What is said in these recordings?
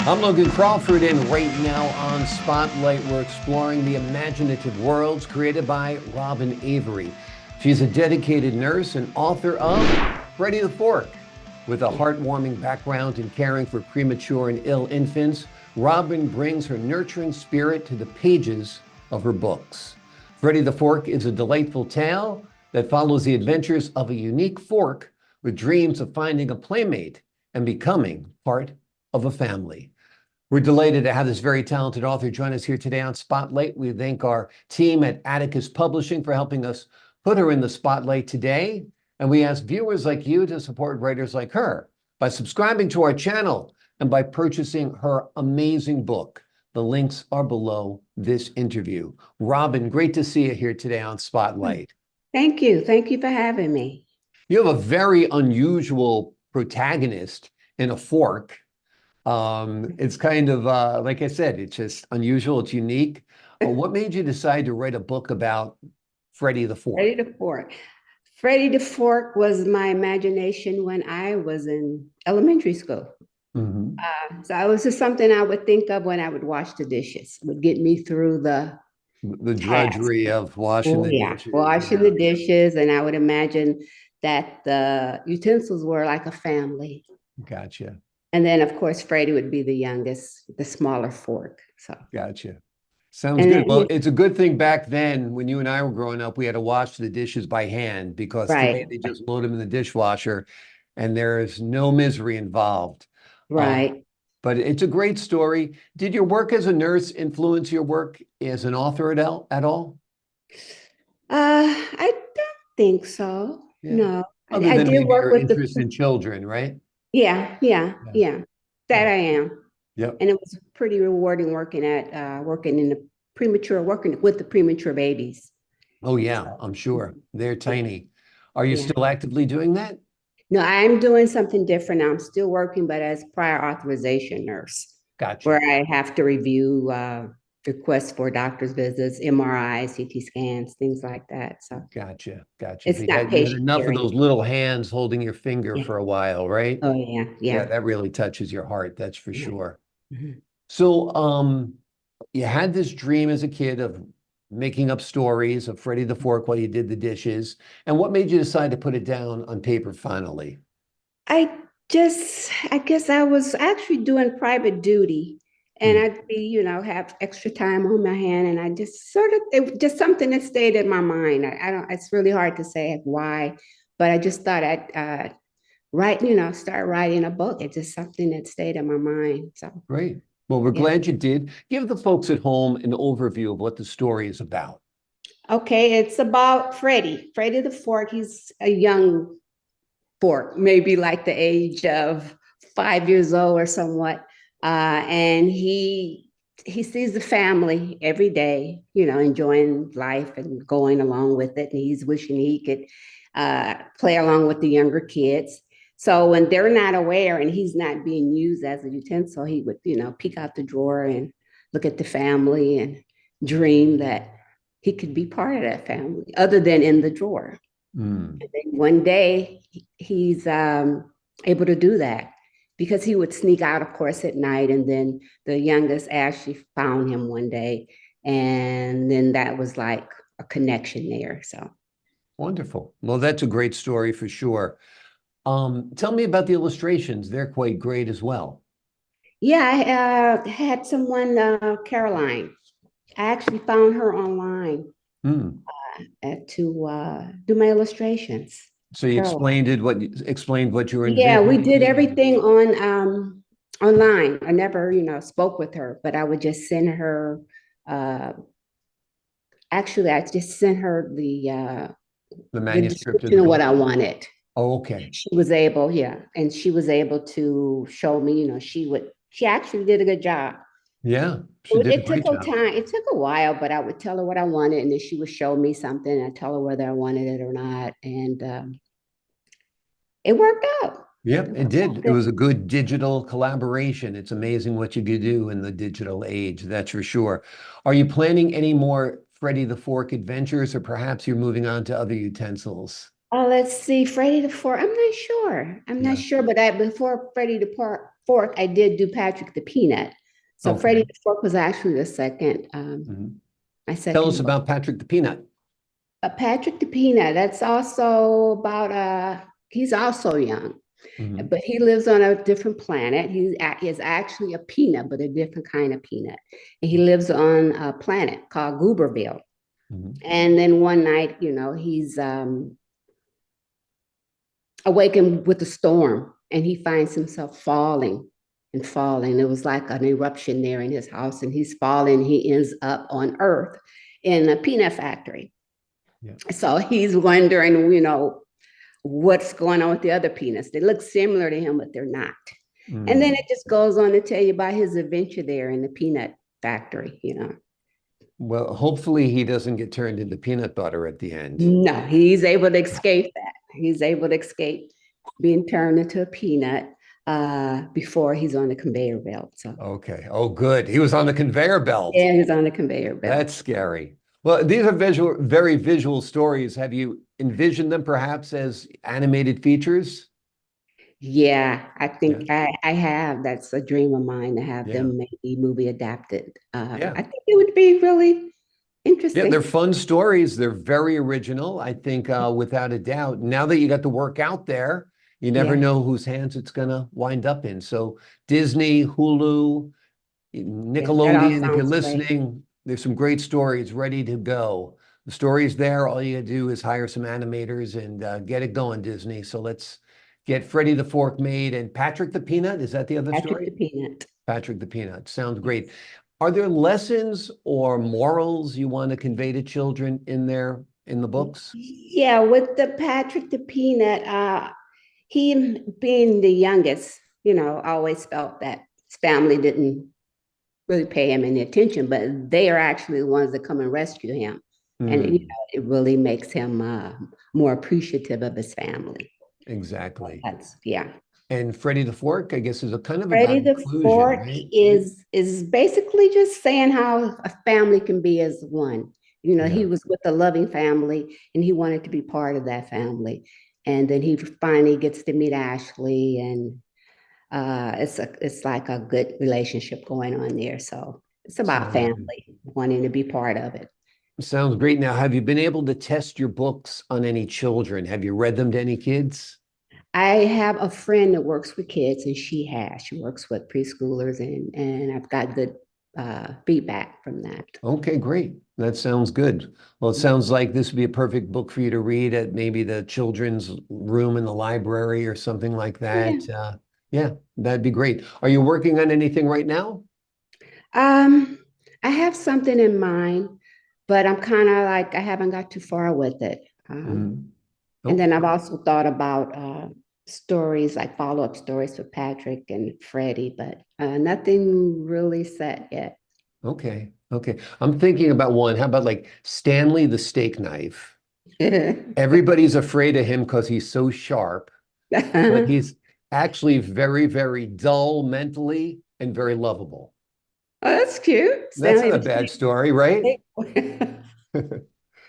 I'm Logan Crawford, and right now on Spotlight, we're exploring the imaginative worlds created by Robin Avery. She's a dedicated nurse and author of Freddy the Fork. With a heartwarming background in caring for premature and ill infants, Robin brings her nurturing spirit to the pages of her books. Freddy the Fork is a delightful tale that follows the adventures of a unique fork with dreams of finding a playmate and becoming part of a family. We're delighted to have this very talented author join us here today on Spotlight. We thank our team at Atticus Publishing for helping us put her in the spotlight today. And we ask viewers like you to support writers like her by subscribing to our channel and by purchasing her amazing book. The links are below this interview. Robin, great to see you here today on Spotlight. Thank you. Thank you for having me. You have a very unusual protagonist in a fork. It's kind of, like I said, it's just unusual, it's unique. What made you decide to write a book about Freddy the Fork? Freddy the Fork. Freddy the Fork was my imagination when I was in elementary school. So it was just something I would think of when I would wash the dishes. It would get me through the drudgery task. of washing the dishes. Washing the dishes, and I would imagine that the utensils were like a family. Gotcha. And then, of course, Freddy would be the youngest, the smaller fork. So gotcha. Sounds good. Well, it's a good thing back then when you and I were growing up, we had to wash the dishes by hand because today they just load them in the dishwasher and there is no misery involved. Right. But it's a great story. Did your work as a nurse influence your work as an author at all? I don't think so. Yeah. No. Other than maybe your interest in children, right? Yeah. That I am. Yep. And it was pretty rewarding working with the premature babies. Oh yeah, I'm sure. They're tiny. Are you still actively doing that? No, I'm doing something different. I'm still working, but as prior authorization nurse. Gotcha. Where I have to review requests for doctor's visits, MRIs, CT scans, things like that. So gotcha. It's not you had enough of those little hands holding your finger for a while, right? Oh yeah. Yeah, that really touches your heart, that's for sure. Mm-hmm. So you had this dream as a kid of making up stories of Freddy the Fork while you did the dishes. And what made you decide to put it down on paper finally? I guess I was actually doing private duty, and I'd be, have extra time on my hand, and I just it was just something that stayed in my mind. I don't, it's really hard to say why, but I just thought I'd start writing a book. It's just something that stayed in my mind. So great. Well, we're glad you did. Give the folks at home an overview of what the story is about. Okay, it's about Freddy the Fork. He's a young fork, maybe like the age of 5 years old or somewhat. And he sees the family every day, enjoying life and going along with it. And he's wishing he could play along with the younger kids. So when they're not aware and he's not being used as a utensil, he would, peek out the drawer and look at the family and dream that he could be part of that family other than in the drawer. And then one day he's able to do that because he would sneak out, of course, at night. And then the youngest Ashley found him one day. And then that was like a connection there. So wonderful. Well, that's a great story for sure. Tell me about the illustrations. They're quite great as well. Yeah, I had someone, Caroline. I actually found her online to do my illustrations. So you explained what you were envisioning? Yeah, we did everything on online. I never, spoke with her, but I would just send her. Actually, I just sent her the manuscript of what I wanted. Oh, okay. She was able, and she was able to show me. She actually did a good job. Yeah, she did a great job. Time. It took a while, but I would tell her what I wanted, and then she would show me something. I'd tell her whether I wanted it or not, and it worked out. Yep, it did. It was a good digital collaboration. It's amazing what you could do in the digital age, that's for sure. Are you planning any more Freddy the Fork adventures, or perhaps you're moving on to other utensils? Oh, let's see. Freddy the Fork. I'm not sure. But before Freddy the Fork, I did do Patrick the Peanut. So Freddy Okay. the Fork was actually the second, Mhm. my Tell us second book. about Patrick the Peanut. Patrick the Peanut, that's also about, he's also young, Mhm. but he lives on a different planet. He's actually a peanut, but a different kind of peanut. And he lives on a planet called Gooberville. Mhm. And then one night, he's awakened with a storm and he finds himself falling and falling. It was like an eruption there in his house and he's falling. He ends up on Earth in a peanut factory. Yeah. So he's wondering, what's going on with the other peanuts. They look similar to him, but they're not. And then Mm. it just goes on to tell you about his adventure there in the peanut factory. Well, hopefully he doesn't get turned into peanut butter at the end. No, he's able to escape that. He's able to escape being turned into a peanut before he's on the conveyor belt. So Okay. Oh, good. He was on the conveyor belt. yeah, he's on the conveyor belt. That's scary. Well, these are very visual stories. Have you envisioned them perhaps as animated features? Yeah, I Yeah. think I have. That's a dream of mine to have Yeah. them maybe movie adapted. Yeah. I think it would be really Yeah, they're interesting. fun stories. They're very original, I think, without a doubt. Now that you got to work out there, you never Yeah, know whose hands it's going to wind up in. So Disney, Hulu, yeah, that all Nickelodeon, if you're sounds great. listening, there's some great stories ready to go. The story's there. All you gotta do is hire some animators and get it going, Disney. So let's get Freddy the Fork made and Patrick the Peanut. Is that the other Patrick the story? Peanut. Patrick the Peanut. Sounds great. Yes. Are there lessons or morals you want to convey to children in there in the books? Yeah, with the Patrick the Peanut, he being the youngest, always felt that his family didn't really pay him any attention, but they are actually the ones that come and rescue him. And Hmm, it really makes him more appreciative of his family. exactly. That's yeah. And Freddy the Fork, I guess, is a kind of about Freddy the inclusion, Fork right? is basically just saying how a family can be as one. He Yeah. was with a loving family and he wanted to be part of that family. And then he finally gets to meet Ashley and it's like a good relationship going on there. So it's about Sounds good. family wanting to be part of it. Sounds great. Now, have you been able to test your books on any children? Have you read them to any kids? I have a friend that works with kids, and she works with preschoolers, and I've got good feedback from that. Okay, great. That sounds good. Well, it sounds like this would be a perfect book for you to read at maybe the children's room in the library or something like Yeah. that. Yeah, that'd be great. Are you working on anything right now? Um, I have something in mind, but I'm kind of like I haven't got too far with it. Mhm. And then I've Okay. also thought about stories like follow-up stories for Patrick and Freddie, but nothing really set yet. Okay. Okay. I'm thinking about one. How about like Stanley the steak knife? Everybody's afraid of him because he's so sharp, but Oh, he's actually very, very dull mentally and very lovable. that's cute. That's Stanley not a the bad story, right? Snake.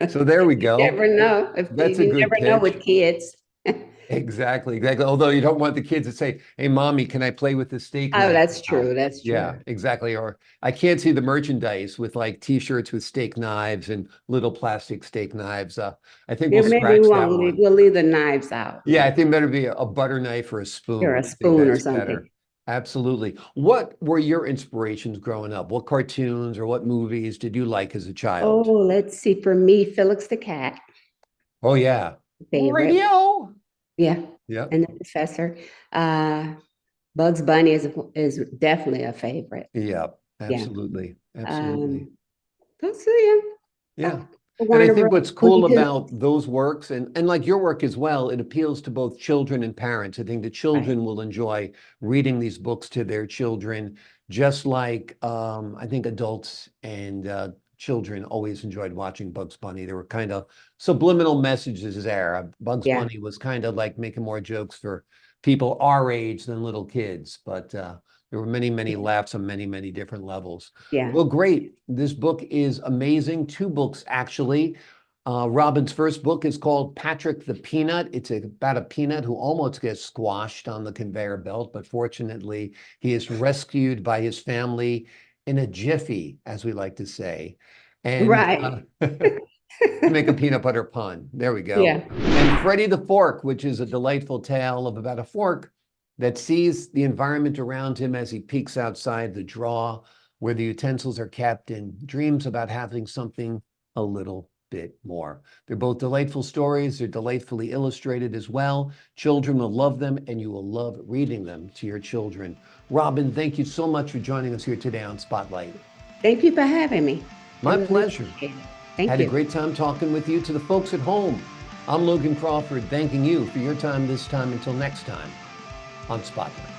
So there we You go. never know. If That's a you good never know with pitch. kids. Exactly, exactly. Although you don't want the kids to say, "Hey, mommy, can I play with the steak Oh, knife that's now?" true. That's Yeah, true. exactly. Or I can't see the merchandise with like t-shirts with steak knives and little plastic steak knives. I think we'll Yeah, maybe we scratch that won't leave. one. We'll leave the knives out. Yeah, I Maybe think better be a butter knife or a or spoon. a I think spoon or that's something. better. Absolutely. What were your inspirations growing up? What cartoons or what movies did you like as a Oh, child? let's see. For me, Felix the cat, Oh yeah. favorite. Radio. Yeah, Yep. and the professor. Uh, Bugs Bunny is definitely a favorite. Yep. Yeah. Absolutely. Absolutely. Um, that's yeah. Yeah. The And I Warner think Bros. what's Looney cool Tunes. about those works and like your work as well, it appeals to both children and parents. I think the Right. children will enjoy reading these books to their children, just like I think adults and children always enjoyed watching Bugs Bunny. There were kind of subliminal messages there. Bugs Yeah. Bunny was kind of like making more jokes for people our age than little kids, but there were many, many laughs on many, many different levels. Yeah. Well, great. This book is amazing. Two books, actually. Robin's first book is called Patrick the Peanut. It's about a peanut who almost gets squashed on the conveyor belt, but fortunately, he is rescued by his family in a jiffy, as we like to say. And Right. to make a peanut butter pun. There we go. Yeah. And Freddy the Fork, which is a delightful tale of about a fork that sees the environment around him as he peeks outside the drawer where the utensils are kept and dreams about having something a little bit more. They're both delightful stories. They're delightfully illustrated as well. Children will love them, and you will love reading them to your children. Robin, thank you so much for joining us here today on Spotlight. Thank you for having me. My pleasure. Thank Had you. a great time talking with you. To the folks at home, I'm Logan Crawford, thanking you for your time this time. Until next time on Spotlight.